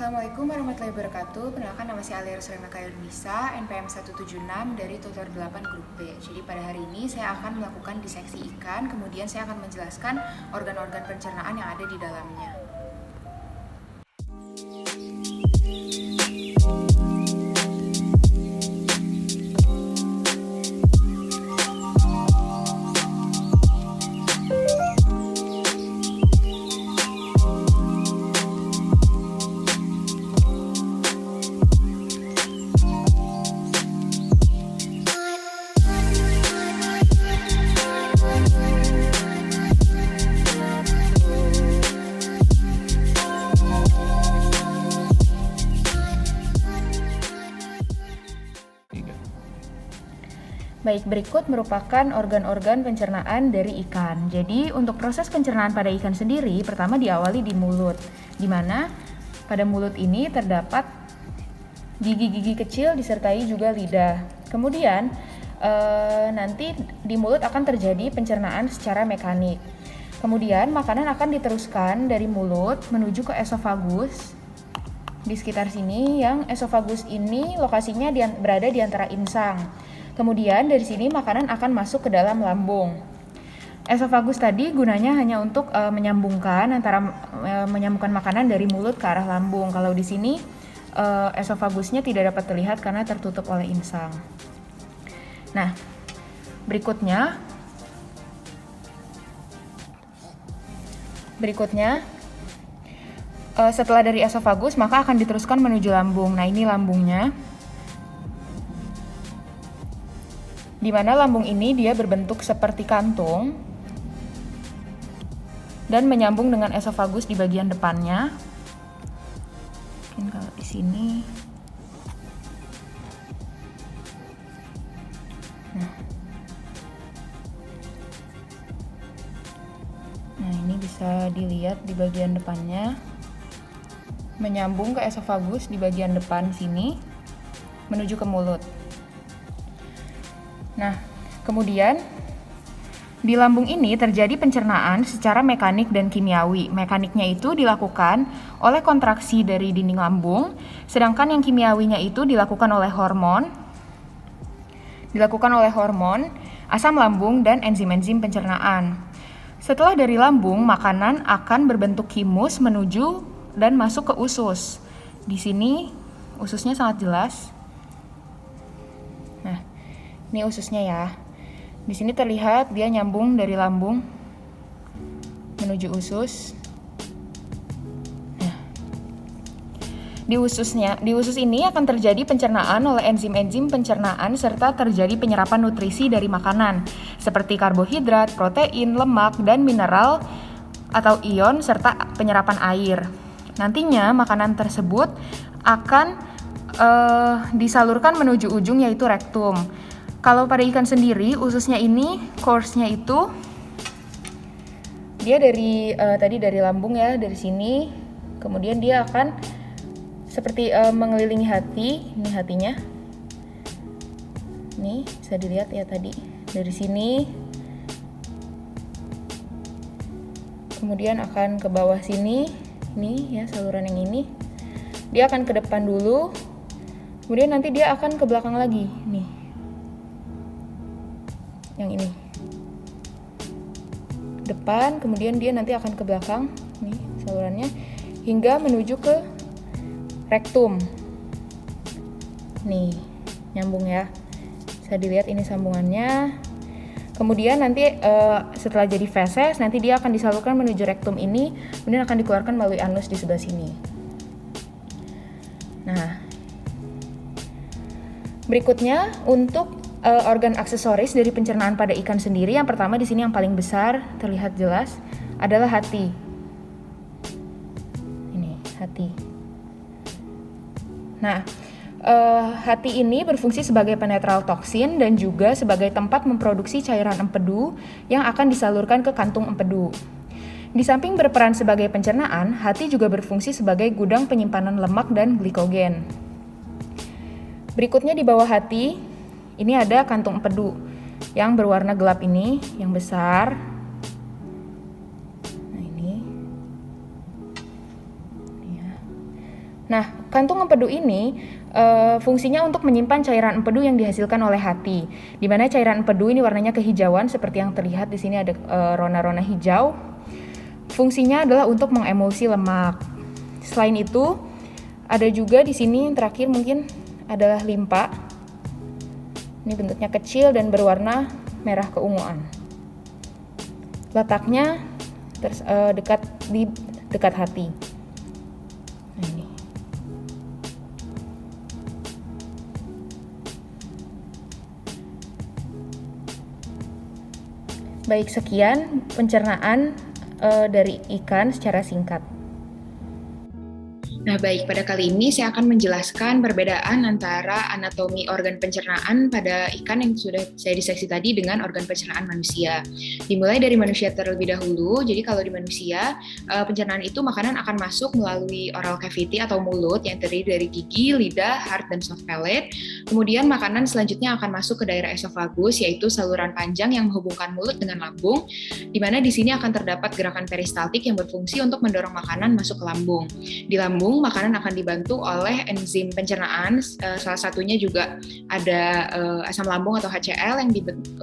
Assalamualaikum warahmatullahi wabarakatuh. Perkenalkan, nama saya Alia Rosalina Kayunisa, NPM 176 dari tutor 8 grup B. Jadi pada hari ini saya akan melakukan diseksi ikan, kemudian saya akan menjelaskan organ-organ pencernaan yang ada di dalamnya. Baik, berikut merupakan organ-organ pencernaan dari ikan. Jadi, untuk proses pencernaan pada ikan sendiri, pertama diawali di mulut, di mana pada mulut ini terdapat gigi-gigi kecil disertai juga lidah. Kemudian, nanti di mulut akan terjadi pencernaan secara mekanik. Kemudian, makanan akan diteruskan dari mulut menuju ke esofagus. Di sekitar sini, yang esofagus ini lokasinya berada di antara insang. Kemudian dari sini makanan akan masuk ke dalam lambung. Esofagus tadi gunanya hanya untuk menyambungkan makanan dari mulut ke arah lambung. Kalau di sini esofagusnya tidak dapat terlihat karena tertutup oleh insang. Nah, berikutnya setelah dari esofagus maka akan diteruskan menuju lambung. Nah, ini lambungnya. Di mana lambung ini dia berbentuk seperti kantung dan menyambung dengan esofagus di bagian depannya. Mungkin kalau di sini. Nah, ini bisa dilihat di bagian depannya. Menyambung ke esofagus di bagian depan sini menuju ke mulut. Nah, kemudian di lambung ini terjadi pencernaan secara mekanik dan kimiawi. Mekaniknya itu dilakukan oleh kontraksi dari dinding lambung, sedangkan yang kimiawinya itu dilakukan oleh hormon, asam lambung, dan enzim-enzim pencernaan. Setelah dari lambung, makanan akan berbentuk kimus menuju dan masuk ke usus. Di sini ususnya sangat jelas. Nah, ini ususnya ya. Di sini terlihat dia nyambung dari lambung menuju usus. Nah, di usus ini akan terjadi pencernaan oleh enzim-enzim pencernaan serta terjadi penyerapan nutrisi dari makanan seperti karbohidrat, protein, lemak, dan mineral atau ion serta penyerapan air. Nantinya makanan tersebut akan disalurkan menuju ujung yaitu rektum. Kalau pada ikan sendiri, ususnya ini, course-nya itu dia dari lambung ya, dari sini. Kemudian dia akan seperti mengelilingi hati. Ini hatinya. Nih, bisa dilihat ya tadi dari sini. Kemudian akan ke bawah sini. Nih ya, saluran yang ini. Dia akan ke depan dulu. Kemudian nanti dia akan ke belakang lagi. Nih. Yang ini depan, kemudian dia nanti akan ke belakang nih salurannya hingga menuju ke rektum. Nih nyambung ya, bisa dilihat ini sambungannya. Kemudian nanti setelah jadi feses nanti dia akan disalurkan menuju rektum ini, kemudian akan dikeluarkan melalui anus di sebelah sini. Nah, berikutnya untuk organ aksesoris dari pencernaan pada ikan sendiri, yang pertama di sini yang paling besar terlihat jelas adalah hati. Ini hati. Nah, hati ini berfungsi sebagai penetral toksin dan juga sebagai tempat memproduksi cairan empedu yang akan disalurkan ke kantung empedu. Di samping berperan sebagai pencernaan, hati juga berfungsi sebagai gudang penyimpanan lemak dan glikogen. Berikutnya di bawah hati ini ada kantung empedu yang berwarna gelap ini, yang besar. Nah, ini. Ya. Nah, kantung empedu ini fungsinya untuk menyimpan cairan empedu yang dihasilkan oleh hati. Di mana cairan empedu ini warnanya kehijauan seperti yang terlihat di sini ada rona-rona hijau. Fungsinya adalah untuk mengemulsi lemak. Selain itu, ada juga di sini yang terakhir mungkin adalah limpa. Ini bentuknya kecil dan berwarna merah keunguan. Letaknya dekat hati. Nah, ini. Baik, sekian pencernaan dari ikan secara singkat. Nah, baik, pada kali ini saya akan menjelaskan perbedaan antara anatomi organ pencernaan pada ikan yang sudah saya diseksi tadi dengan organ pencernaan manusia. Dimulai dari manusia terlebih dahulu, jadi kalau di manusia, pencernaan itu makanan akan masuk melalui oral cavity atau mulut yang terdiri dari gigi, lidah, hard, dan soft palate. Kemudian makanan selanjutnya akan masuk ke daerah esophagus, yaitu saluran panjang yang menghubungkan mulut dengan lambung, di mana di sini akan terdapat gerakan peristaltik yang berfungsi untuk mendorong makanan masuk ke lambung. Di lambung, makanan akan dibantu oleh enzim pencernaan, salah satunya juga ada asam lambung atau HCl yang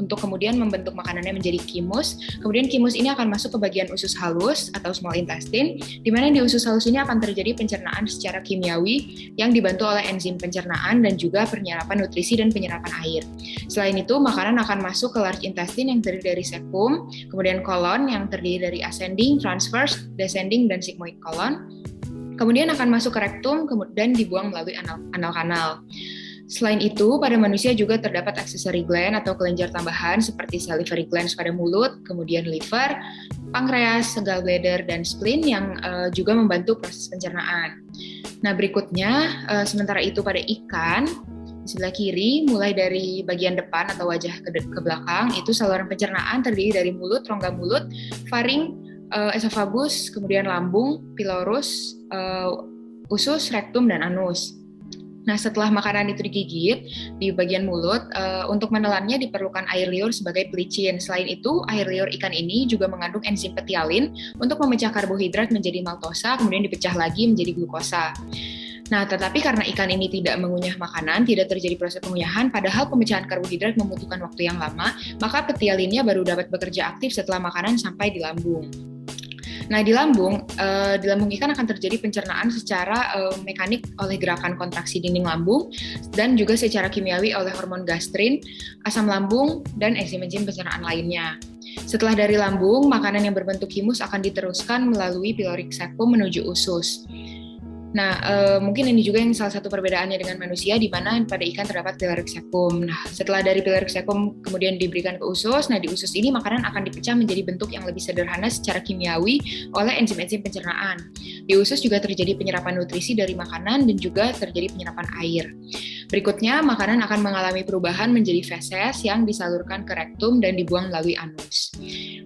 untuk kemudian membentuk makanannya menjadi kimus. Kemudian kimus ini akan masuk ke bagian usus halus atau small intestine, di mana di usus halus ini akan terjadi pencernaan secara kimiawi yang dibantu oleh enzim pencernaan dan juga penyerapan nutrisi dan penyerapan air. Selain itu, makanan akan masuk ke large intestine yang terdiri dari cecum, kemudian kolon yang terdiri dari ascending, transverse, descending, dan sigmoid colon. Kemudian akan masuk ke rektum dan dibuang melalui anal kanal. Selain itu, pada manusia juga terdapat accessory gland atau kelenjar tambahan seperti salivary glands pada mulut, kemudian liver, pankreas, gallbladder, dan spleen yang juga membantu proses pencernaan. Nah, berikutnya, sementara itu pada ikan, di sebelah kiri, mulai dari bagian depan atau wajah ke belakang, itu saluran pencernaan terdiri dari mulut, rongga mulut, faring, esophagus, kemudian lambung, pylorus, usus, rektum, dan anus. Nah, setelah makanan itu digigit di bagian mulut, untuk menelannya diperlukan air liur sebagai pelicin. Selain itu, air liur ikan ini juga mengandung enzim petialin untuk memecah karbohidrat menjadi maltosa, kemudian dipecah lagi menjadi glukosa. Nah, tetapi karena ikan ini tidak mengunyah makanan, tidak terjadi proses pengunyahan, padahal pemecahan karbohidrat membutuhkan waktu yang lama, maka petialinnya baru dapat bekerja aktif setelah makanan sampai di lambung. Nah, di lambung ikan akan terjadi pencernaan secara mekanik oleh gerakan kontraksi dinding lambung dan juga secara kimiawi oleh hormon gastrin, asam lambung, dan enzim-enzim pencernaan lainnya. Setelah dari lambung, makanan yang berbentuk himus akan diteruskan melalui pyloric cecum menuju usus. Nah, mungkin ini juga yang salah satu perbedaannya dengan manusia, di mana pada ikan terdapat pyloric cecum. Nah, setelah dari pyloric cecum kemudian diberikan ke usus, nah di usus ini makanan akan dipecah menjadi bentuk yang lebih sederhana secara kimiawi oleh enzim-enzim pencernaan. Di usus juga terjadi penyerapan nutrisi dari makanan dan juga terjadi penyerapan air. Berikutnya, makanan akan mengalami perubahan menjadi feses yang disalurkan ke rektum dan dibuang melalui anus.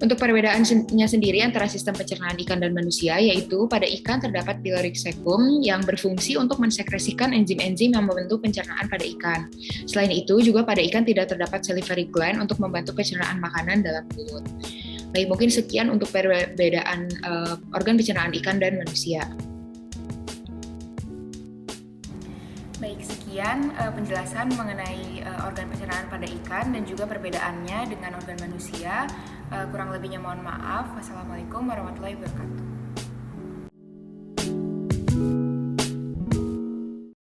Untuk perbedaannya sendiri antara sistem pencernaan ikan dan manusia, yaitu pada ikan terdapat pyloric cecum yang berfungsi untuk mensekresikan enzim-enzim yang membentuk pencernaan pada ikan. Selain itu, juga pada ikan tidak terdapat salivary gland untuk membantu pencernaan makanan dalam mulut. Baik, mungkin sekian untuk perbedaan organ pencernaan ikan dan manusia. Baik, sekian penjelasan mengenai organ pencernaan pada ikan dan juga perbedaannya dengan organ manusia. Kurang lebihnya mohon maaf. Wassalamualaikum warahmatullahi wabarakatuh.